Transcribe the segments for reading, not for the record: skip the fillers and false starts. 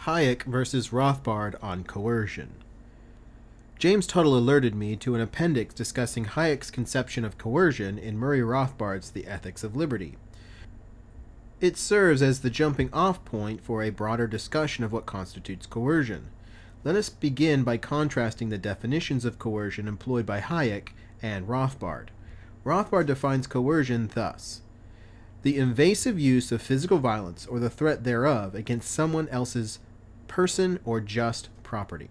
Hayek versus Rothbard on coercion. James Tuttle alerted me to an appendix discussing Hayek's conception of coercion in Murray Rothbard's The Ethics of Liberty. It serves as the jumping-off point for a broader discussion of what constitutes coercion. Let us begin by contrasting the definitions of coercion employed by Hayek and Rothbard. Rothbard defines coercion thus: the invasive use of physical violence or the threat thereof against someone else's person or just property.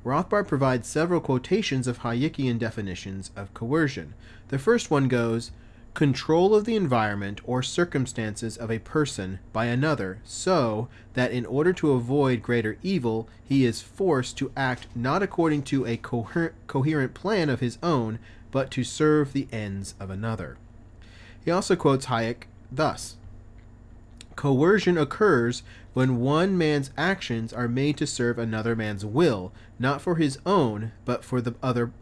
Rothbard provides several quotations of Hayekian definitions of coercion. The first one goes, control of the environment or circumstances of a person by another so that in order to avoid greater evil, he is forced to act not according to a coherent plan of his own, but to serve the ends of another. He also quotes Hayek thus: coercion occurs when one man's actions are made to serve another man's will, not for his own, but for the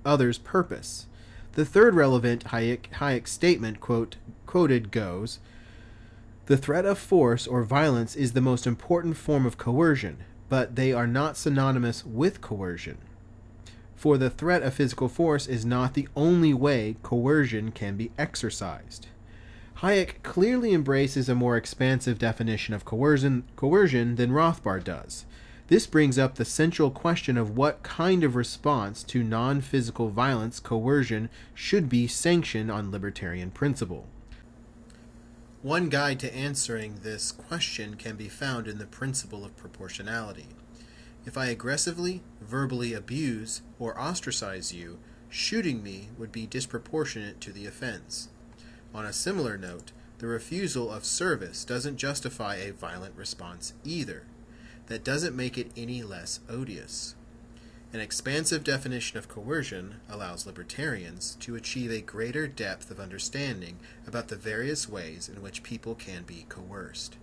other's purpose. The third relevant Hayek statement quoted goes, the threat of force or violence is the most important form of coercion, but they are not synonymous with coercion. For the threat of physical force is not the only way coercion can be exercised. Hayek clearly embraces a more expansive definition of coercion than Rothbard does. This brings up the central question of what kind of response to non-physical violence coercion should be sanctioned on libertarian principle. One guide to answering this question can be found in the principle of proportionality. If I aggressively, verbally abuse or ostracize you, shooting me would be disproportionate to the offense. On a similar note, the refusal of service doesn't justify a violent response either. That doesn't make it any less odious. An expansive definition of coercion allows libertarians to achieve a greater depth of understanding about the various ways in which people can be coerced.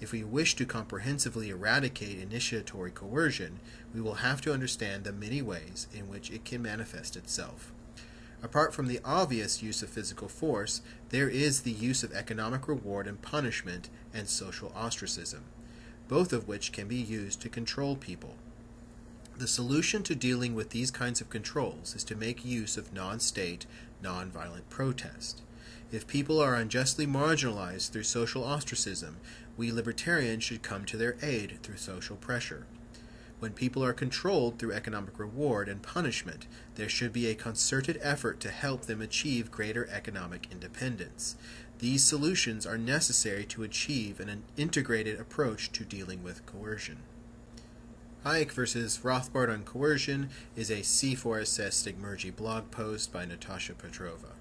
If we wish to comprehensively eradicate initiatory coercion, we will have to understand the many ways in which it can manifest itself. Apart from the obvious use of physical force, there is the use of economic reward and punishment and social ostracism, both of which can be used to control people. The solution to dealing with these kinds of controls is to make use of non-state, non-violent protest. If people are unjustly marginalized through social ostracism, we libertarians should come to their aid through social pressure. When people are controlled through economic reward and punishment, there should be a concerted effort to help them achieve greater economic independence. These solutions are necessary to achieve an integrated approach to dealing with coercion. Hayek versus Rothbard on coercion is a C4SS Stigmergy blog post by Natalia Petrova.